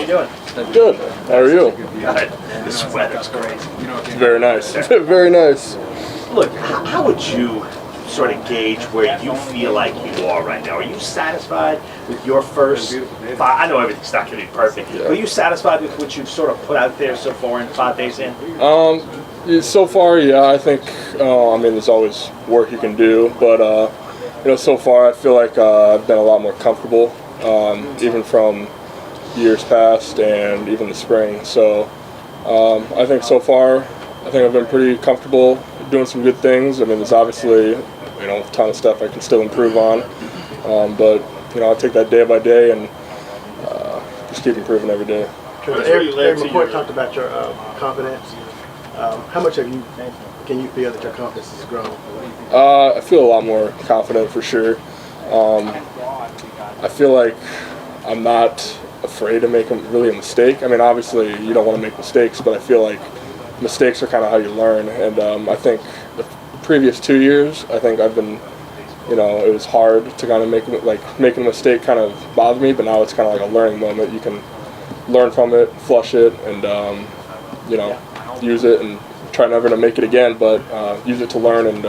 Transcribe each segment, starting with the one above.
you doing? Good. How are you? Good. This weather's crazy. Very nice. Very nice. Look, how would you sort of gauge where you feel like you are right now? Are you satisfied with your first 5? I know everything's not going to be perfect. Yeah. Are you satisfied with what you've sort of put out there so far in 5 days in? So far, yeah. I think. I mean, there's always work you can do, but so far I feel like I've been a lot more comfortable, even from years past and even the spring. So I think so far, I think I've been pretty comfortable doing some good things. I mean, there's obviously a ton of stuff I can still improve on, but I'll take that day by day and just keep improving every day. Eric McCoy talked about your confidence. How much can you feel that your confidence has grown? I feel a lot more confident for sure. I feel like I'm not afraid to make really a mistake. I mean, obviously you don't want to make mistakes, but I feel like mistakes are kind of how you learn. And I think the previous 2 years, I think I've been, it was hard to kind of making a mistake kind of bothered me, but now it's kind of like a learning moment. You can learn from it, flush it, and use it and try never to make it again, but use it to learn and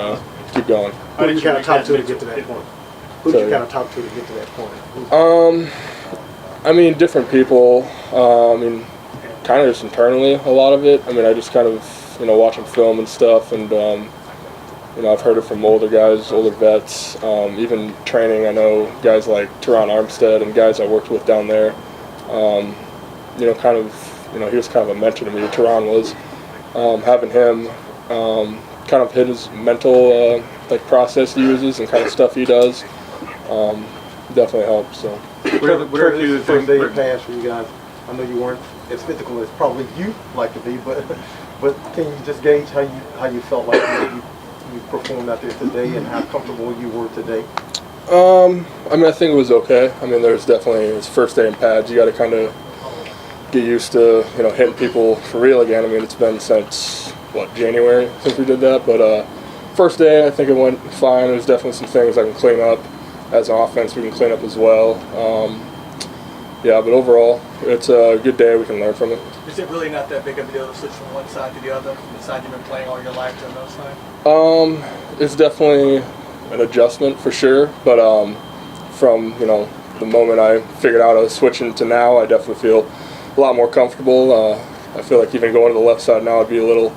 keep going. Who did you kind of talk to get to that point? Who did you kind of talk to get to that point? I mean, different people. Kind of just internally, a lot of it. I mean, I just kind of, watching film and stuff, and I've heard it from older guys, older vets. Even training, I know guys like Teron Armstead and guys I worked with down there. He was kind of a mentor to me. Teron was. Having him kind of his mental process he uses and kind of stuff he does definitely helps. So. What are the first day of pass for you guys? I know you weren't as physical as probably you like to be, but can you just gauge how you felt like you performed out there today and how comfortable you were today? I think it was okay. I mean, there's definitely, it's first day in pads. You got to kind of get used to hitting people for real again. I mean, it's been since January since we did that, but first day I think it went fine. There's definitely some things I can clean up as an offense. We can clean up as well. But overall it's a good day. We can learn from it. Is it really not that big of a deal to switch from one side to the other, the side you've been playing all your life to another side? It's definitely an adjustment for sure, but from the moment I figured out I was switching to now, I definitely feel a lot more comfortable. I feel like even going to the left side now would be a little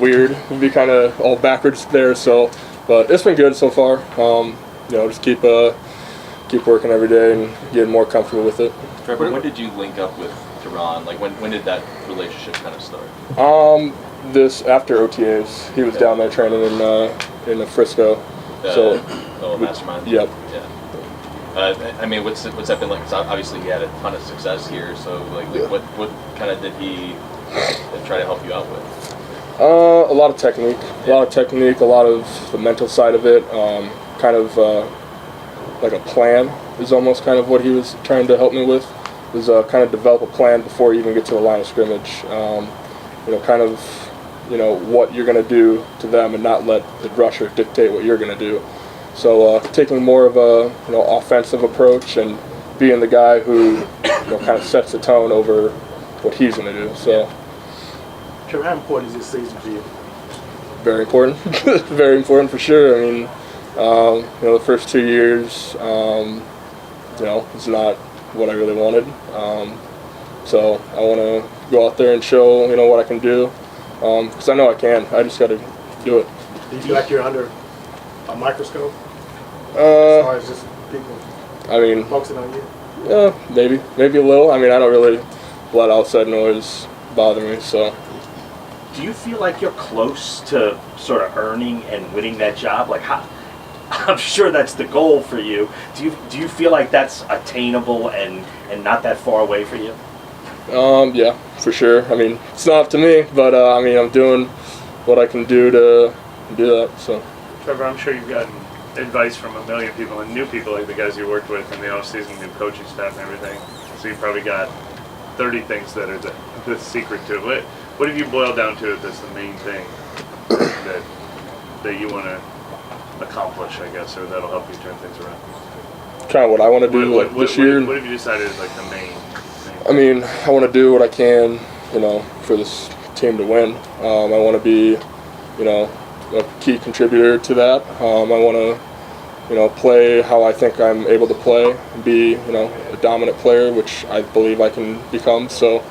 weird. It would be kind of all backwards there. So, but it's been good so far. Just keep working every day and getting more comfortable with it. Trevor, when did you link up with Teron? Like when did that relationship kind of start? This after OTAs. He was down there training in Frisco. Mastermind. Yep. Yeah. What's that been like? 'Cause obviously he had a ton of success here. So what kind of did he try to help you out with? A lot of technique. A lot of the mental side of it. Like a plan is almost kind of what he was trying to help me with. Was kind of develop a plan before you even get to the line of scrimmage. What you're going to do to them and not let the rusher dictate what you're going to do. So taking more of a offensive approach and being the guy who kind of sets the tone over what he's going to do. So Trevor, how important is this season for you? very important, very important for sure. I mean, the first 2 years, it's not what I really wanted. So I want to go out there and show what I can do, because I know I can. I just got to do it. Do you feel like you're under a microscope? As far as just people focusing on you? Yeah, maybe a little. I mean, I don't really let outside noise bother me. So. Do you feel like you're close to sort of earning and winning that job? Like, I'm sure that's the goal for you. Do you feel like that's attainable and not that far away for you? Yeah, for sure. I mean, it's not up to me, but I'm doing what I can do to do that. So. Trevor, I'm sure you've gotten advice from a million people and new people like the guys you worked with in the offseason, new coaching staff and everything. So you probably got 30 things that are the secret to it. What have you boiled down to that's the main thing that you want to accomplish, I guess, or that'll help you turn things around? kind of what I want to do this year. What have you decided is like the main? I mean, I want to do what I can, you know, for this team to win. I want to be, you know, a key contributor to that. I want to, you know, play how I think I'm able to play, and be, you know, a dominant player, which I believe I can become. So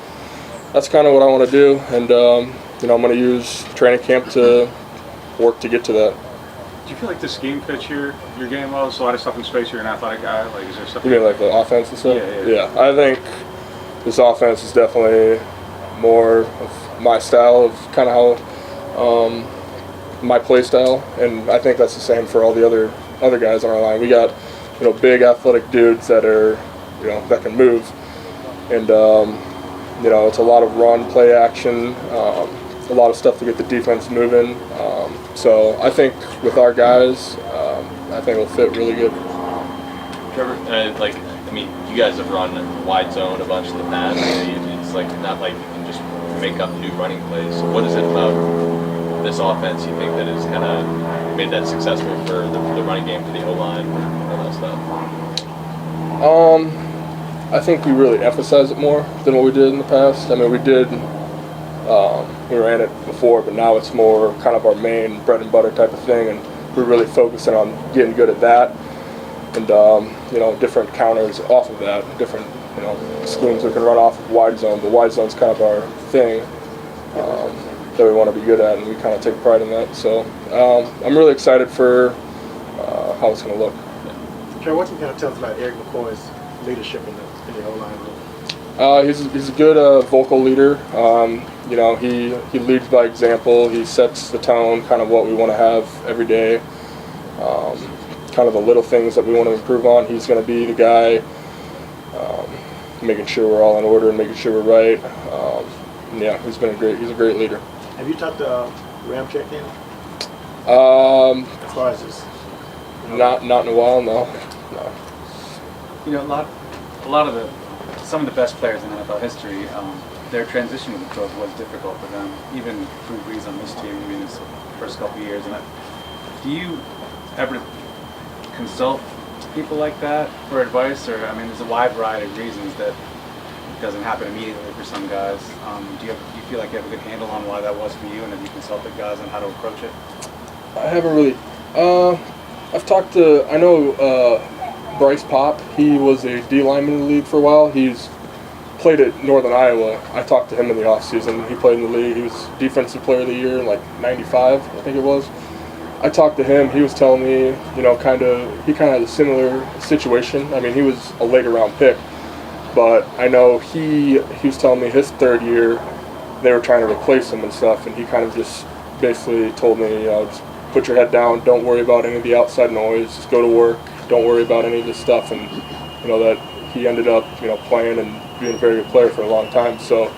that's kind of what I want to do, and you know, I'm going to use training camp to work to get to that. Do you feel like the scheme fits your game well? There's a lot of stuff in space. You're an athletic guy. Like, is there stuff? You mean like the offense and stuff? Yeah. I think this offense is definitely more of my style, of kind of how my play style, and I think that's the same for all the other guys on our line. We got, you know, big athletic dudes that are, you know, that can move, and you know, it's a lot of run, play action, a lot of stuff to get the defense moving. So I think with our guys, I think it'll fit really good. Trevor, like, I mean, you guys have run wide zone a bunch in the past. It's like not like you can just make up new running plays. So what is it about this offense you think that has kind of made that successful for the running game, for the O-line, all that stuff? I think we really emphasize it more than what we did in the past. I mean, we ran it before, but now it's more kind of our main bread and butter type of thing, and we're really focusing on getting good at that, and you know, different counters off of that, different, you know, schemes we can run off of wide zone. The wide zone's kind of our thing that we want to be good at, and we kind of take pride in that. So I'm really excited for how it's going to look. Trevor, what can you kind of tell us about Eric McCoy's leadership in the O-line room? He's a good vocal leader. You know, he leads by example. He sets the tone, kind of what we want to have every day. Kind of the little things that we want to improve on. He's going to be the guy making sure we're all in order and making sure we're right. Yeah, he's a great leader. Have you talked to Ramczyk yet? As far as this, not in a while, no. You know, some of the best players in NFL history, their transition to the pros was difficult for them. Even Drew Brees on this team, in his first couple of years. And do you ever consult people like that for advice? Or, I mean, there's a wide variety of reasons that it doesn't happen immediately for some guys. Do you feel like you have a good handle on why that was for you, and have you consulted guys on how to approach it? I haven't really. I've talked to, I know Bryce Pop. He was a D lineman in the league for a while. He's played at Northern Iowa. I talked to him in the offseason. He played in the league. He was Defensive Player of the Year in like '95, I think it was. I talked to him. He was telling me, you know, he kind of had a similar situation. I mean, he was a later round pick, but I know he was telling me his third year they were trying to replace him and stuff, and he kind of just basically told me, you know, just put your head down, don't worry about any of the outside noise, just go to work, don't worry about any of this stuff. And you know, that he ended up, you know, playing and being a very good player for a long time. So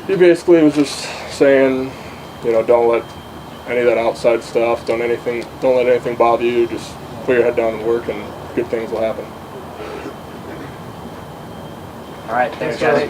he basically was just saying, you know, don't let any of that outside stuff, don't let anything bother you, just put your head down and work, and good things will happen. All right, thanks guys.